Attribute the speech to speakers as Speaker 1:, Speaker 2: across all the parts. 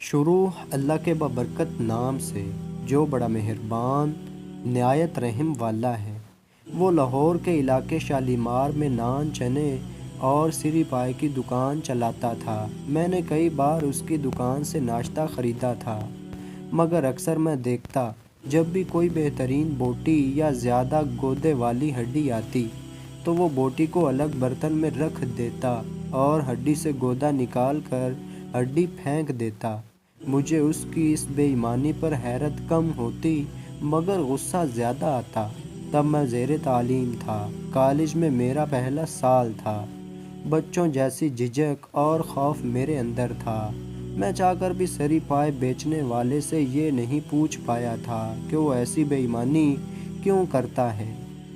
Speaker 1: شروع اللہ کے بابرکت نام سے جو بڑا مہربان نہایت رحم والا ہے۔ وہ لاہور کے علاقے شالیمار میں نان چنے اور سری پائے کی دکان چلاتا تھا۔ میں نے کئی بار اس کی دکان سے ناشتہ خریدا تھا، مگر اکثر میں دیکھتا جب بھی کوئی بہترین بوٹی یا زیادہ گودے والی ہڈی آتی تو وہ بوٹی کو الگ برتن میں رکھ دیتا اور ہڈی سے گودا نکال کر ہڈی پھینک دیتا۔ مجھے اس کی اس بے ایمانی پر حیرت کم ہوتی مگر غصہ زیادہ آتا۔ تب میں زیر تعلیم تھا، کالج میں میرا پہلا سال تھا۔ بچوں جیسی جھجک اور خوف میرے اندر تھا۔ میں چاہ کر بھی سری پائے بیچنے والے سے یہ نہیں پوچھ پایا تھا کہ وہ ایسی بے ایمانی کیوں کرتا ہے۔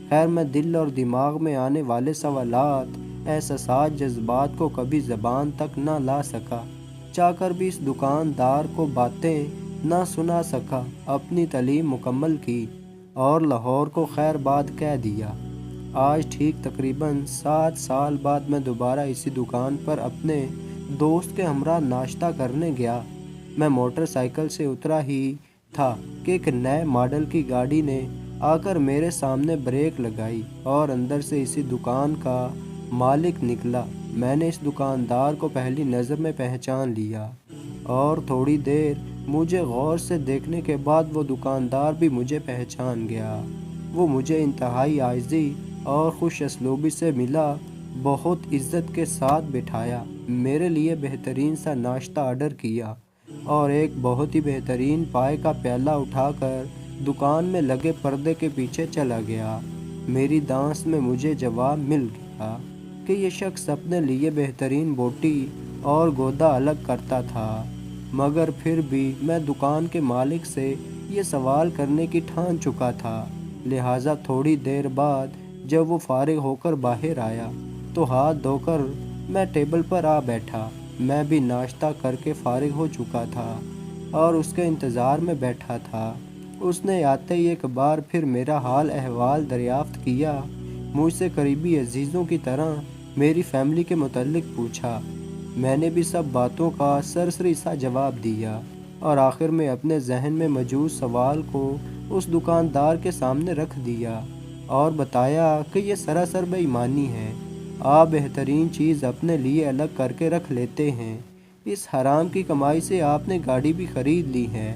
Speaker 1: خیر، میں دل اور دماغ میں آنے والے سوالات، احساسات، جذبات کو کبھی زبان تک نہ لا سکا۔ چاہ کر بھی اس دکاندار کو باتیں نہ سنا سکا۔ اپنی تعلیم مکمل کی اور لاہور کو خیر باد کہہ دیا۔ آج ٹھیک تقریباً 7 سال بعد میں دوبارہ اسی دکان پر اپنے دوست کے ہمراہ ناشتہ کرنے گیا۔ میں موٹر سائیکل سے اترا ہی تھا کہ ایک نئے ماڈل کی گاڑی نے آ کر میرے سامنے بریک لگائی اور اندر سے اسی دکان کا مالک نکلا۔ میں نے اس دکاندار کو پہلی نظر میں پہچان لیا اور تھوڑی دیر مجھے غور سے دیکھنے کے بعد وہ دکاندار بھی مجھے پہچان گیا۔ وہ مجھے انتہائی عاجزی اور خوش اسلوبی سے ملا، بہت عزت کے ساتھ بٹھایا، میرے لیے بہترین سا ناشتہ آرڈر کیا اور ایک بہت ہی بہترین پائے کا پیالہ اٹھا کر دکان میں لگے پردے کے پیچھے چلا گیا۔ میری دانس میں مجھے جواب مل گیا کہ یہ شخص اپنے لیے بہترین بوٹی اور گودا الگ کرتا تھا، مگر پھر بھی میں دکان کے مالک سے یہ سوال کرنے کی ٹھان چکا تھا۔ لہٰذا تھوڑی دیر بعد جب وہ فارغ ہو کر باہر آیا تو ہاتھ دھو کر میں ٹیبل پر آ بیٹھا۔ میں بھی ناشتہ کر کے فارغ ہو چکا تھا اور اس کے انتظار میں بیٹھا تھا۔ اس نے آتے ہی ایک بار پھر میرا حال احوال دریافت کیا، مجھ سے قریبی عزیزوں کی طرح میری فیملی کے متعلق پوچھا۔ میں نے بھی سب باتوں کا سرسری سا جواب دیا اور آخر میں اپنے ذہن میں موجود سوال کو اس دکاندار کے سامنے رکھ دیا اور بتایا کہ یہ سراسر بے ایمانی ہے۔ آپ بہترین چیز اپنے لیے الگ کر کے رکھ لیتے ہیں، اس حرام کی کمائی سے آپ نے گاڑی بھی خرید لی ہے۔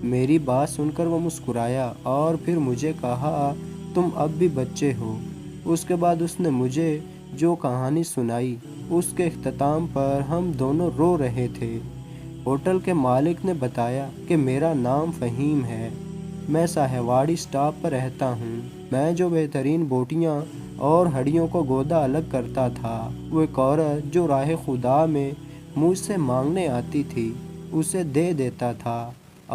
Speaker 1: میری بات سن کر وہ مسکرایا اور پھر مجھے کہا، تم اب بھی بچے ہو۔ اس کے بعد اس نے مجھے جو کہانی سنائی اس کے اختتام پر ہم دونوں رو رہے تھے۔ ہوٹل کے مالک نے بتایا کہ میرا نام فہیم ہے، میں ساہیواڑی سٹاپ پر رہتا ہوں۔ میں جو بہترین بوٹیاں اور ہڈیوں کو گودا الگ کرتا تھا، وہ ایک عورت جو راہ خدا میں مجھ سے مانگنے آتی تھی اسے دے دیتا تھا۔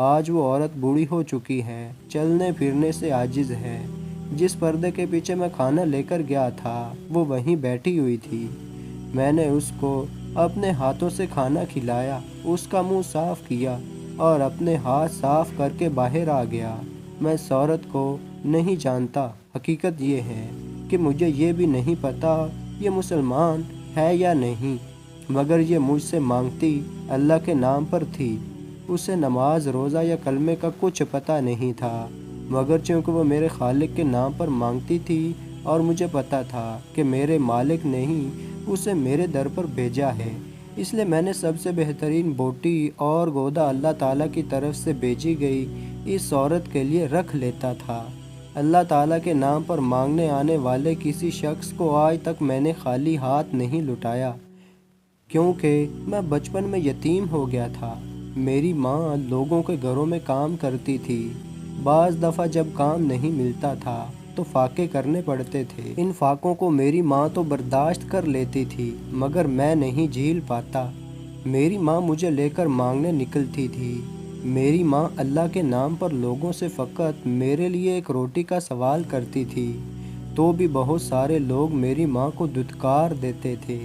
Speaker 1: آج وہ عورت بوڑھی ہو چکی ہے، چلنے پھرنے سے عاجز ہے۔ جس پردے کے پیچھے میں کھانا لے کر گیا تھا وہ وہیں بیٹھی ہوئی تھی۔ میں نے اس کو اپنے ہاتھوں سے کھانا کھلایا، اس کا منہ صاف کیا اور اپنے ہاتھ صاف کر کے باہر آ گیا۔ میں اس عورت کو نہیں جانتا۔ حقیقت یہ ہے کہ مجھے یہ بھی نہیں پتا یہ مسلمان ہے یا نہیں، مگر یہ مجھ سے مانگتی اللہ کے نام پر تھی۔ اسے نماز، روزہ یا کلمے کا کچھ پتہ نہیں تھا، مگر چونکہ وہ میرے خالق کے نام پر مانگتی تھی اور مجھے پتا تھا کہ میرے مالک نے ہی اسے میرے در پر بھیجا ہے، اس لیے میں نے سب سے بہترین بوٹی اور گودا اللہ تعالیٰ کی طرف سے بھیجی گئی اس عورت کے لیے رکھ لیتا تھا۔ اللہ تعالیٰ کے نام پر مانگنے آنے والے کسی شخص کو آج تک میں نے خالی ہاتھ نہیں لٹایا، کیونکہ میں بچپن میں یتیم ہو گیا تھا۔ میری ماں لوگوں کے گھروں میں کام کرتی تھی۔ بعض دفعہ جب کام نہیں ملتا تھا تو فاقے کرنے پڑتے تھے۔ ان فاقوں کو میری ماں تو برداشت کر لیتی تھی مگر میں نہیں جھیل پاتا۔ میری ماں مجھے لے کر مانگنے نکلتی تھی۔ میری ماں اللہ کے نام پر لوگوں سے فقط میرے لیے ایک روٹی کا سوال کرتی تھی تو بھی بہت سارے لوگ میری ماں کو دھتکار دیتے تھے۔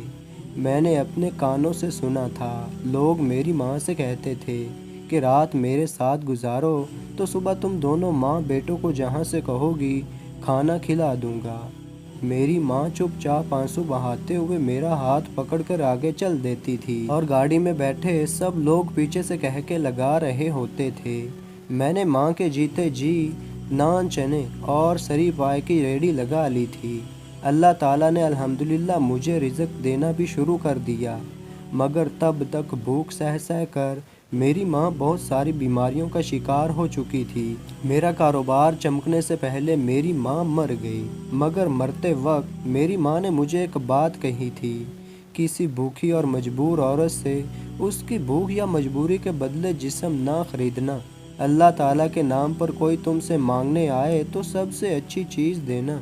Speaker 1: میں نے اپنے کانوں سے سنا تھا، لوگ میری ماں سے کہتے تھے کہ رات میرے ساتھ گزارو تو صبح تم دونوں ماں بیٹوں کو جہاں سے کہو گی کھانا کھلا دوں گا۔ میری ماں چپ چاپ آنسو بہاتے ہوئے میرا ہاتھ پکڑ کر آگے چل دیتی تھی اور گاڑی میں بیٹھے سب لوگ پیچھے سے کہہ کے لگا رہے ہوتے تھے۔ میں نے ماں کے جیتے جی نان چنے اور سری پائے کی ریڑھی لگا لی تھی۔ اللہ تعالیٰ نے الحمدللہ مجھے رزق دینا بھی شروع کر دیا، مگر تب تک بھوک سہ سہ کر میری ماں بہت ساری بیماریوں کا شکار ہو چکی تھی۔ میرا کاروبار چمکنے سے پہلے میری ماں مر گئی، مگر مرتے وقت میری ماں نے مجھے ایک بات کہی تھی، کسی بھوکی اور مجبور عورت سے اس کی بھوک یا مجبوری کے بدلے جسم نہ خریدنا۔ اللہ تعالیٰ کے نام پر کوئی تم سے مانگنے آئے تو سب سے اچھی چیز دینا،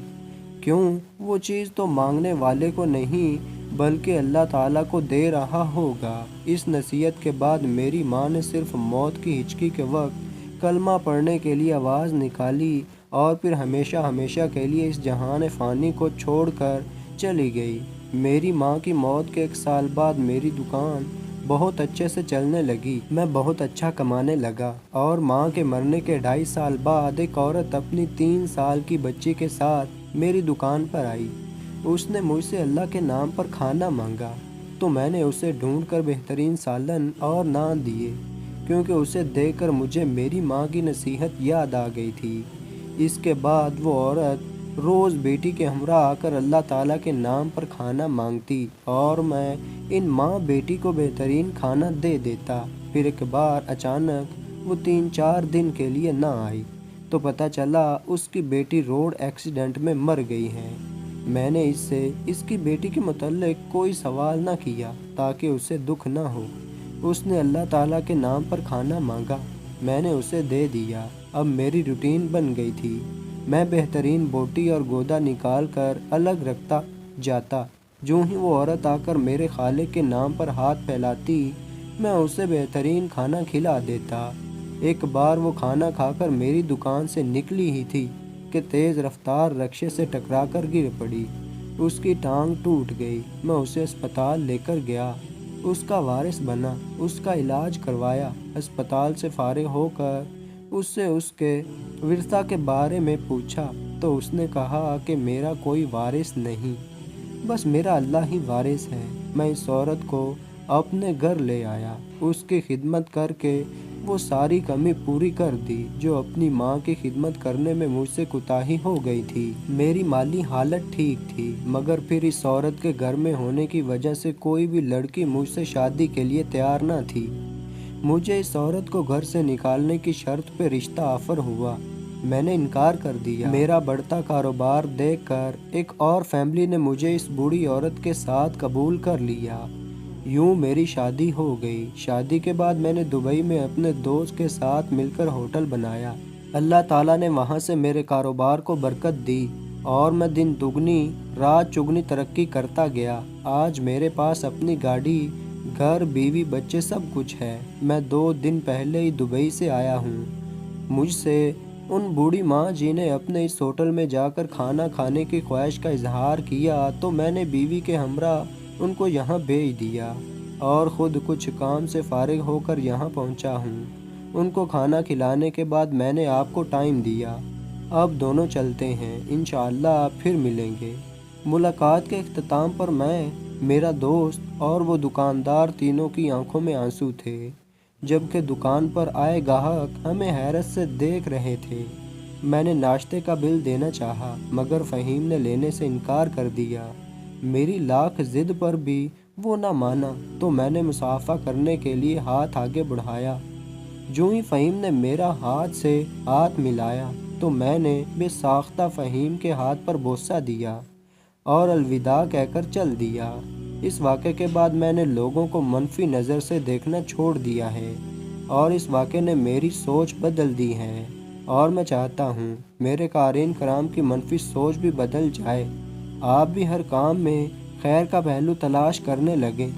Speaker 1: کیوں وہ چیز تو مانگنے والے کو نہیں بلکہ اللہ تعالیٰ کو دے رہا ہوگا۔ اس نصیحت کے بعد میری ماں نے صرف موت کی ہچکی کے وقت کلمہ پڑھنے کے لیے آواز نکالی اور پھر ہمیشہ ہمیشہ کے لیے اس جہان فانی کو چھوڑ کر چلی گئی۔ میری ماں کی موت کے 1 سال بعد میری دکان بہت اچھے سے چلنے لگی، میں بہت اچھا کمانے لگا، اور ماں کے مرنے کے 2.5 سال بعد ایک عورت اپنی 3 سال کی بچی کے ساتھ میری دکان پر آئی۔ اس نے مجھ سے اللہ کے نام پر کھانا مانگا تو میں نے اسے ڈھونڈ کر بہترین سالن اور نان دیے، کیونکہ اسے دیکھ کر مجھے میری ماں کی نصیحت یاد آ گئی تھی۔ اس کے بعد وہ عورت روز بیٹی کے ہمراہ آ کر اللہ تعالیٰ کے نام پر کھانا مانگتی اور میں ان ماں بیٹی کو بہترین کھانا دے دیتا۔ پھر ایک بار اچانک وہ 3-4 دن کے لیے نہ آئی تو پتہ چلا اس کی بیٹی روڈ ایکسیڈنٹ میں مر گئی ہے۔ میں نے اس سے اس کی بیٹی کے متعلق کوئی سوال نہ کیا تاکہ اسے دکھ نہ ہو۔ اس نے اللہ تعالیٰ کے نام پر کھانا مانگا، میں نے اسے دے دیا۔ اب میری روٹین بن گئی تھی، میں بہترین بوٹی اور گودا نکال کر الگ رکھتا جاتا۔ جو ہی وہ عورت آ کر میرے خالق کے نام پر ہاتھ پھیلاتی میں اسے بہترین کھانا کھلا دیتا۔ ایک بار وہ کھانا کھا کر میری دکان سے نکلی ہی تھی کہ تیز رفتار رکشے سے ٹکرا کر گر پڑی، اس کی ٹانگ ٹوٹ گئی۔ میں اسے اسپتال لے کر گیا، اس کا وارث بنا، اس کا علاج کروایا۔ اسپتال سے فارغ ہو کر اس سے اس کے ورثہ کے بارے میں پوچھا تو اس نے کہا کہ میرا کوئی وارث نہیں، بس میرا اللہ ہی وارث ہے۔ میں اس عورت کو اپنے گھر لے آیا، اس کی خدمت کر کے وہ ساری کمی پوری کر دی جو اپنی ماں کی خدمت کرنے میں مجھ سے کوتاہی ہو گئی تھی۔ میری مالی حالت ٹھیک تھی، مگر پھر اس عورت کے گھر میں ہونے کی وجہ سے کوئی بھی لڑکی مجھ سے شادی کے لیے تیار نہ تھی۔ مجھے اس عورت کو گھر سے نکالنے کی شرط پہ رشتہ آفر ہوا، میں نے انکار کر دیا۔ میرا بڑھتا کاروبار دیکھ کر ایک اور فیملی نے مجھے اس بوڑھی عورت کے ساتھ قبول کر لیا۔ یوں میری شادی ہو گئی۔ شادی کے بعد میں نے دبئی میں اپنے دوست کے ساتھ مل کر ہوٹل بنایا۔ اللہ تعالیٰ نے وہاں سے میرے کاروبار کو برکت دی اور میں دن دگنی رات چگنی ترقی کرتا گیا۔ آج میرے پاس اپنی گاڑی، گھر، بیوی، بچے سب کچھ ہے۔ میں 2 دن پہلے ہی دبئی سے آیا ہوں۔ مجھ سے ان بوڑھی ماں جی نے اپنے اس ہوٹل میں جا کر کھانا کھانے کی خواہش کا اظہار کیا تو میں نے بیوی کے ہمراہ ان کو یہاں بھیج دیا اور خود کچھ کام سے فارغ ہو کر یہاں پہنچا ہوں۔ ان کو کھانا کھلانے کے بعد میں نے آپ کو ٹائم دیا، اب دونوں چلتے ہیں، انشاءاللہ پھر ملیں گے۔ ملاقات کے اختتام پر میں، میرا دوست اور وہ دکاندار تینوں کی آنکھوں میں آنسو تھے، جبکہ دکان پر آئے گاہک ہمیں حیرت سے دیکھ رہے تھے۔ میں نے ناشتے کا بل دینا چاہا مگر فہیم نے لینے سے انکار کر دیا۔ میری لاکھ ضد پر بھی وہ نہ مانا تو میں نے مصافحہ کرنے کے لیے ہاتھ آگے بڑھایا۔ جو ہی فہیم نے میرا ہاتھ سے ہاتھ ملایا تو میں نے بے ساختہ فہیم کے ہاتھ پر بوسہ دیا اور الوداع کہہ کر چل دیا۔ اس واقعے کے بعد میں نے لوگوں کو منفی نظر سے دیکھنا چھوڑ دیا ہے اور اس واقعے نے میری سوچ بدل دی ہے، اور میں چاہتا ہوں میرے قارئین کرام کی منفی سوچ بھی بدل جائے، آپ بھی ہر کام میں خیر کا پہلو تلاش کرنے لگیں۔